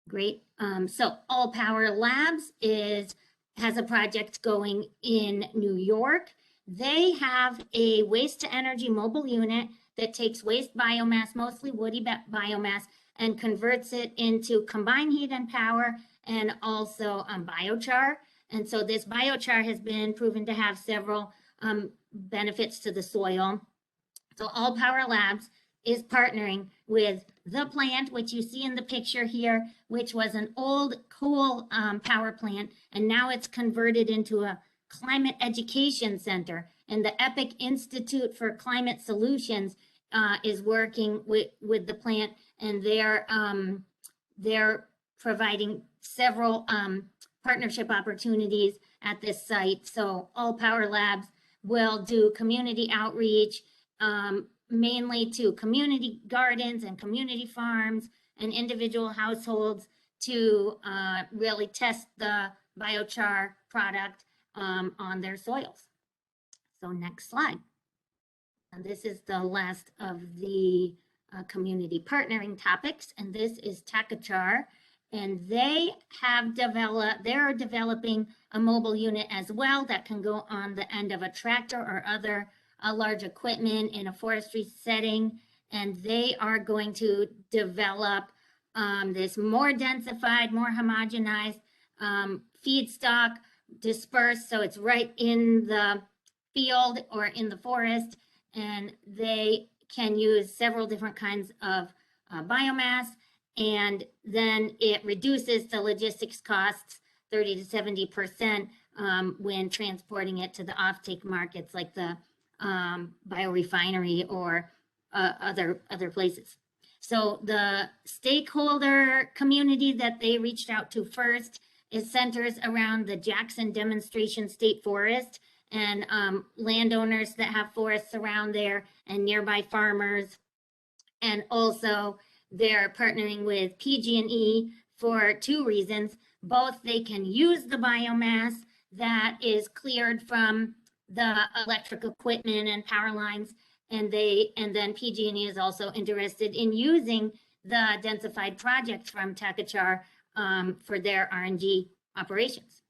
Great. So All Power Labs has a project going in New York. They have a waste to energy mobile unit that takes waste biomass, mostly woody biomass, and converts it into combined heat and power, and also biochar. And so this biochar has been proven to have several benefits to the soil. So All Power Labs is partnering with the plant, which you see in the picture here, which was an old coal power plant, and now it's converted into a climate education center. And the EPIC Institute for Climate Solutions is working with the plant, and they're providing several partnership opportunities at this site. So All Power Labs will do community outreach, mainly to community gardens and community farms and individual households to really test the biochar product on their soils. So next slide. And this is the last of the community partnering topics, and this is Takachar. And they're developing a mobile unit as well that can go on the end of a tractor or other large equipment in a forestry setting. And they are going to develop this more densified, more homogenized feedstock dispersed, so it's right in the field or in the forest, and they can use several different kinds of biomass, and then it reduces the logistics costs 30 to 70% when transporting it to the offtake markets like the biorefinery or other places. So the stakeholder community that they reached out to first is centers around the Jackson Demonstration State Forest and landowners that have forests around there and nearby farmers. And also they're partnering with PG&E for 2 reasons. Both they can use the biomass that is cleared from the electric equipment and power lines, and then PG&E is also interested in using the densified project from Takachar for their RNG operations.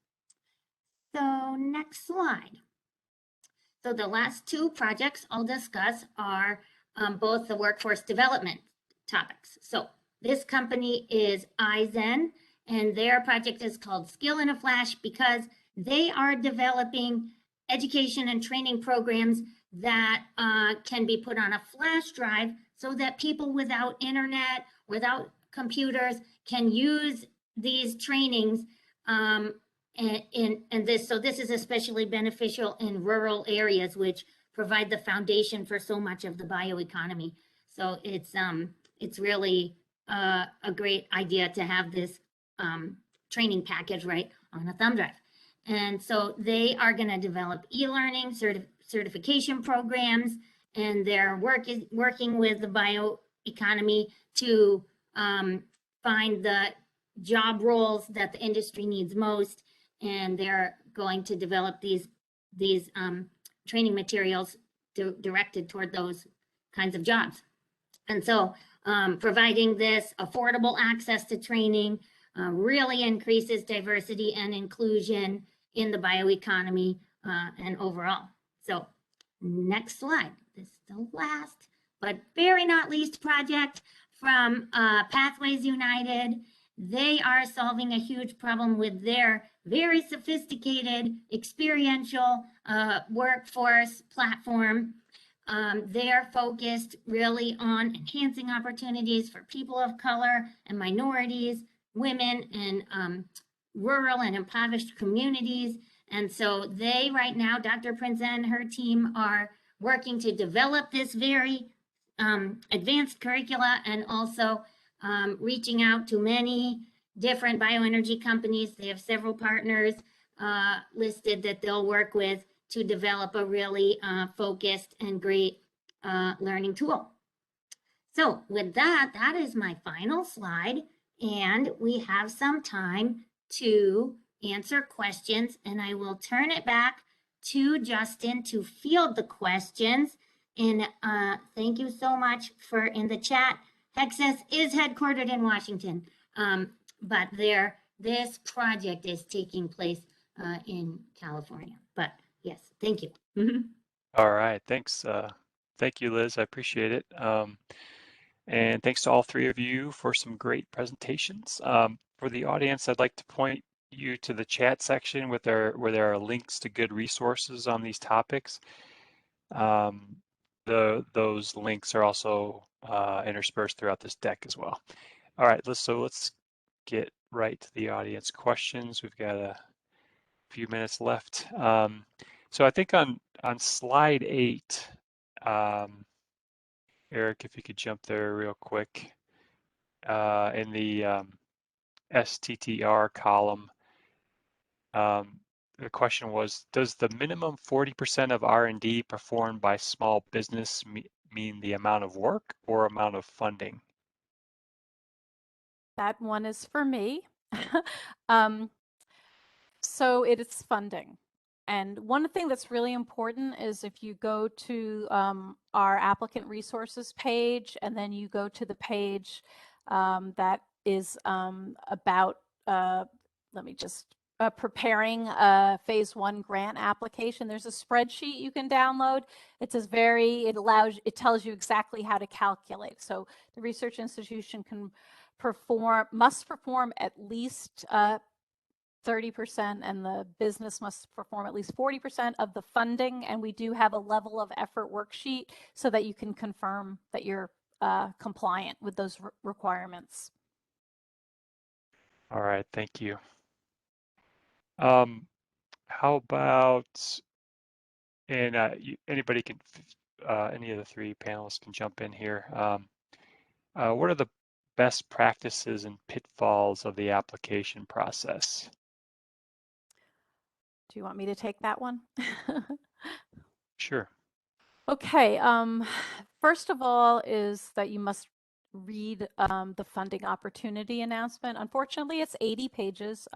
So next slide. So the last two projects I'll discuss are both the workforce development topics. So this company is iZen, and their project is called Skill in a Flash because they are developing education and training programs that can be put on a flash drive so that people without internet, without computers can use these trainings so this is especially beneficial in rural areas, which provide the foundation for so much of the bioeconomy. So it's really a great idea to have this training package right on a thumb drive. And so they are going to develop e-learning certification programs, and they're working with the bioeconomy to find the job roles that the industry needs most, and they're going to develop these training materials directed toward those kinds of jobs. And so providing this affordable access to training really increases diversity and inclusion in the bioeconomy and overall. So next slide. This is the last, but very not least project from Pathways United. They are solving a huge problem with their very sophisticated experiential workforce platform. They're focused really on enhancing opportunities for people of color and minorities, women, and rural and impoverished communities. And so they right now, Dr. Prince and her team are working to develop this very advanced curricula, and also reaching out to many different bioenergy companies. They have several partners listed that they'll work with to develop a really focused and great learning tool. So with that, that is my final slide, and we have some time to answer questions, and I will turn it back to Justin to field the questions. And thank you so much for in the chat. Hexas is headquartered in Washington, but this project is taking place in California. But yes, thank you. All right, thanks. Thank you, Liz. I appreciate it. And thanks to all three of you for some great presentations. For the audience, I'd like to point you to the chat section where there are links to good resources on these topics. Those links are also interspersed throughout this deck as well. All right, let's get right to the audience questions. We've got a few minutes left. So I think on slide 8, Eric, if you could jump there real quick, in the STTR column, the question was, does the minimum 40% of R&D performed by small business mean the amount of work or amount of funding? That one is for me. So it is funding. And one thing that's really important is if you go to our applicant resources page, and then you go to the page that is about, let me just, preparing a phase 1 grant application. There's a spreadsheet you can download. It tells you exactly how to calculate. So the research institution must perform at least 30%, and the business must perform at least 40% of the funding. And we do have a level of effort worksheet so that you can confirm that you're compliant with those requirements. All right, thank you. How about, and anybody can, any of the three panelists can jump in here. What are the best practices and pitfalls of the application process? Do you want me to take that one? Sure. Okay. First of all is that you must read the funding opportunity announcement. Unfortunately, it's 80 pages,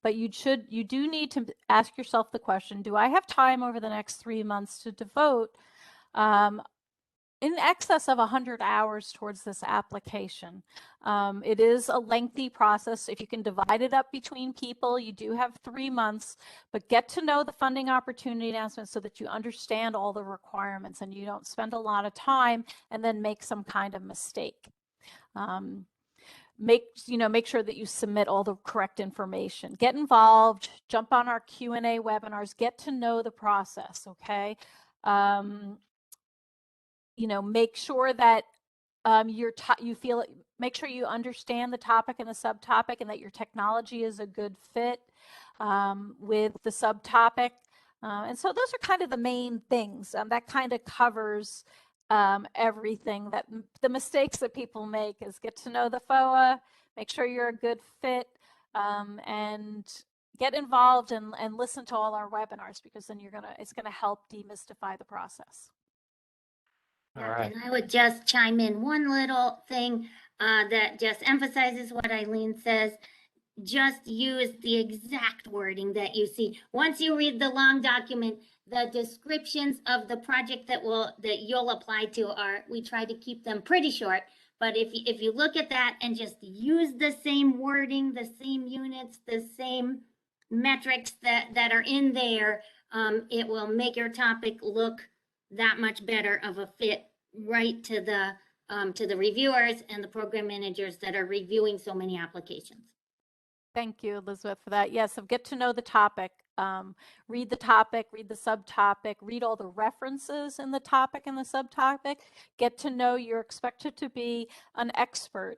but you do need to ask yourself the question, do I have time over the next 3 months to devote in excess of 100 hours towards this application. It is a lengthy process. If you can divide it up between people, you do have 3 months, but get to know the funding opportunity announcement so that you understand all the requirements and you don't spend a lot of time and then make some kind of mistake. Make sure that you submit all the correct information. Get involved, jump on our Q&A webinars, get to know the process, okay? Make sure that make sure you understand the topic and the subtopic and that your technology is a good fit with the subtopic. And so those are kind of the main things. That kind of covers everything. That the mistakes that people make is get to know the FOA, make sure you're a good fit, and get involved and listen to all our webinars, because then it's gonna help demystify the process. All right. And I would just chime in one little thing that just emphasizes what Eileen says. Just use the exact wording that you see. Once you read the long document, the descriptions of the project that you'll apply to we try to keep them pretty short. But if you look at that and just use the same wording, the same units, the same metrics that are in there, it will make your topic look that much better of a fit right to the reviewers and the program managers that are reviewing so many applications. Thank you, Elizabeth, for that. Yes, so get to know the topic. Read the topic, read the subtopic, read all the references in the topic and the subtopic. Get to know you're expected to be an expert,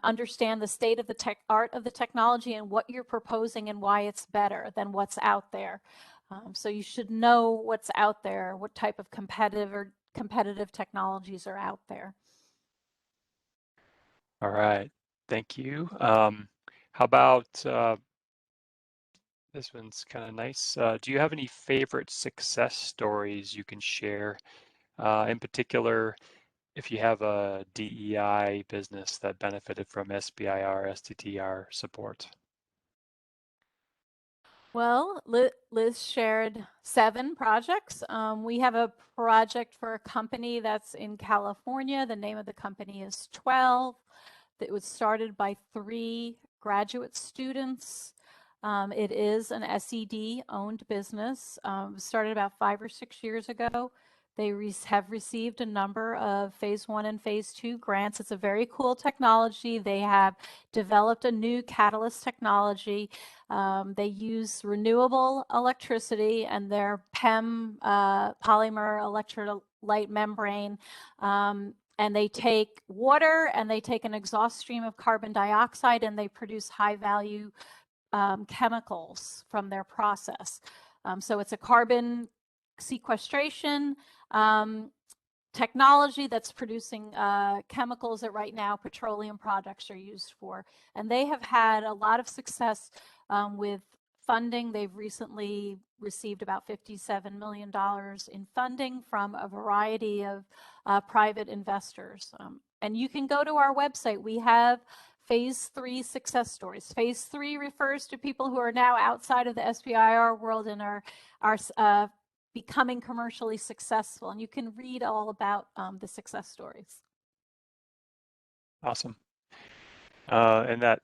understand the state of the art of the technology and what you're proposing and why it's better than what's out there. So you should know what's out there, what type of competitive technologies are out there. All right. Thank you. How about this one's kind of nice. Do you have any favorite success stories you can share? In particular, if you have a DEI business that benefited from SBIR, STTR support. Well, Liz shared 7 projects. We have a project for a company that's in California. The name of the company is 12. It was started by 3 graduate students. It is an SED-owned business. It was started about 5 or 6 years ago. They have received a number of phase 1 and phase 2 grants. It's a very cool technology. They have developed a new catalyst technology. They use renewable electricity and their PEM polymer electrolyte membrane. And they take water and they take an exhaust stream of carbon dioxide and they produce high value chemicals from their process. So it's a carbon sequestration technology that's producing chemicals that right now petroleum products are used for. And they have had a lot of success with funding. They've recently received about $57 million in funding from a variety of private investors. And you can go to our website. We have phase 3 success stories. Phase 3 refers to people who are now outside of the SBIR world and are becoming commercially successful. And you can read all about the success stories. Awesome. And that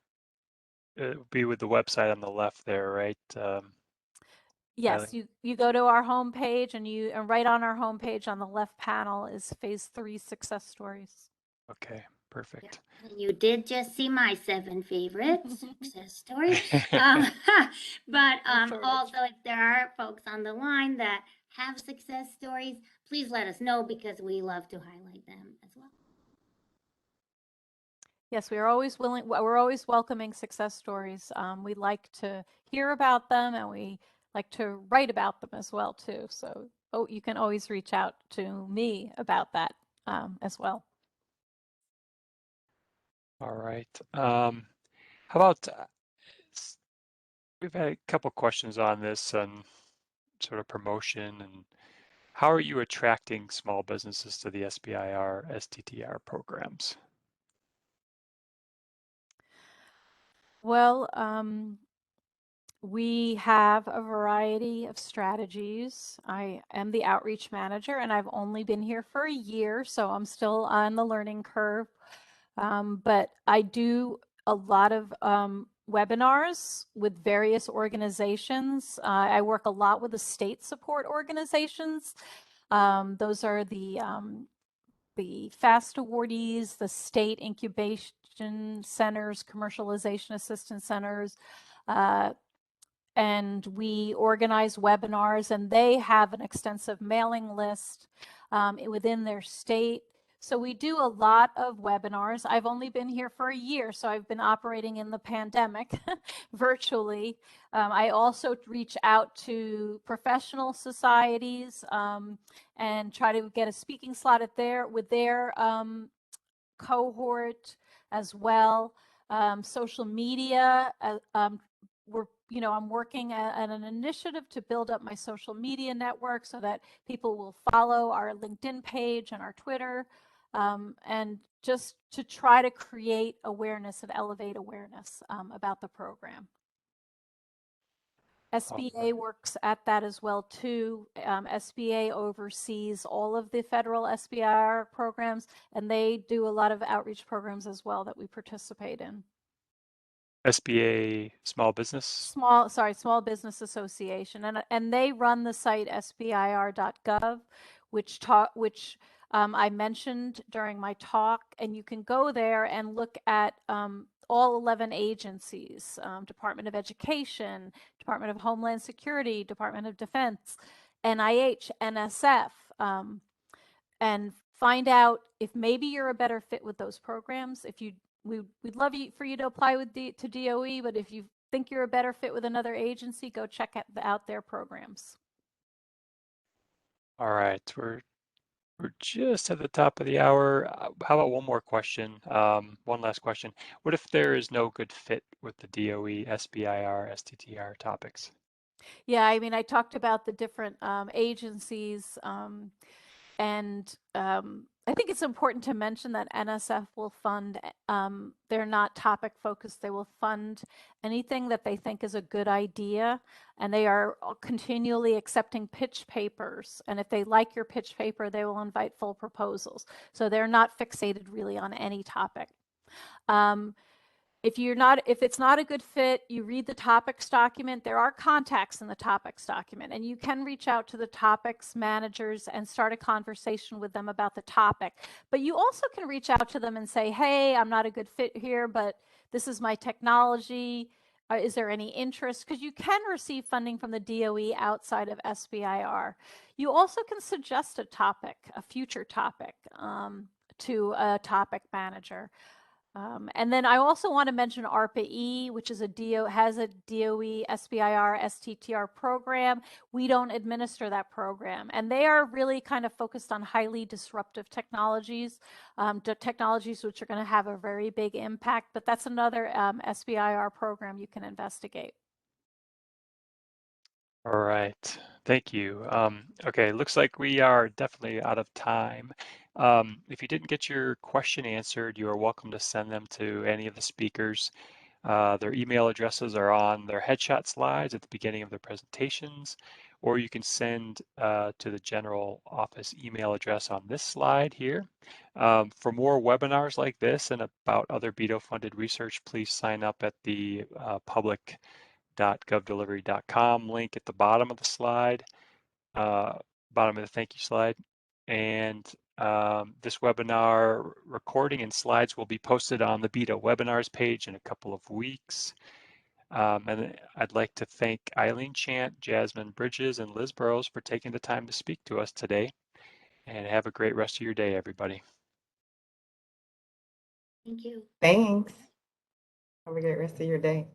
would be with the website on the left there, right? Yes, you go to our homepage and right on our homepage on the left panel is phase 3 success stories. Okay, perfect. Yeah. You did just see my 7 favorite success stories. But also, if there are folks on the line that have success stories, please let us know because we love to highlight them as well. Yes, we're always welcoming success stories. We like to hear about them and we like to write about them as well too. So you can always reach out to me about that as well. All right. How about we've had a couple questions on this and sort of promotion and how are you attracting small businesses to the SBIR, STTR programs? Well, We have a variety of strategies. I am the outreach manager and I've only been here for a year, so I'm still on the learning curve. But I do a lot of webinars with various organizations. I work a lot with the state support organizations. Those are the FAST awardees, the state incubation centers, commercialization assistance centers, and we organize webinars, and they have an extensive mailing list within their state. So we do a lot of webinars. I've only been here for a year, so I've been operating in the pandemic virtually. I also reach out to professional societies and try to get a speaking slot with their cohort as well. Social media, I'm working at an initiative to build up my social media network so that people will follow our LinkedIn page and our Twitter, and just to try to create awareness and elevate awareness about the program. SBA works at that as well too. SBA oversees all of the federal SBIR programs, and they do a lot of outreach programs as well that we participate in. SBA Small Business? Small Business Association, and they run the site sbir.gov, which I mentioned during my talk, and you can go there and look at all 11 agencies, Department of Education, Department of Homeland Security, Department of Defense, NIH, NSF, and find out if maybe you're a better fit with those programs. We'd love for you to apply to DOE, but if you think you're a better fit with another agency, go check out their programs. All right, we're just at the top of the hour. How about one more question? One last question. What if there is no good fit with the DOE, SBIR, STTR topics? Yeah, I mean, I talked about the different agencies, and I think it's important to mention that NSF will fund, they're not topic focused, they will fund anything that they think is a good idea, and they are continually accepting pitch papers, and if they like your pitch paper, they will invite full proposals. So they're not fixated really on any topic. If it's not a good fit, you read the topics document. There are contacts in the topics document, and you can reach out to the topics managers and start a conversation with them about the topic. But you also can reach out to them and say, hey, I'm not a good fit here, but this is my technology. Is there any interest? Because you can receive funding from the DOE outside of SBIR. You also can suggest a topic, a future topic, to a topic manager. And then I also want to mention ARPA-E, which is has a DOE SBIR STTR program. We don't administer that program, and they are really kind of focused on highly disruptive technologies, technologies which are going to have a very big impact. But that's another SBIR program you can investigate. All right, thank you. Okay, looks like we are definitely out of time. If you didn't get your question answered, you are welcome to send them to any of the speakers. Their email addresses are on their headshot slides at the beginning of their presentations, or you can send to the general office email address on this slide here. For more webinars like this and about other BETO-funded research, please sign up at the public.govdelivery.com link at the bottom of the slide, bottom of the thank you slide. And this webinar recording and slides will be posted on the BETO webinars page in a couple of weeks. And I'd like to thank Eileen Chant, Jasmine Bridges, and Liz Burrows for taking the time to speak to us today. And have a great rest of your day, everybody. Thank you. Thanks. Have a great rest of your day.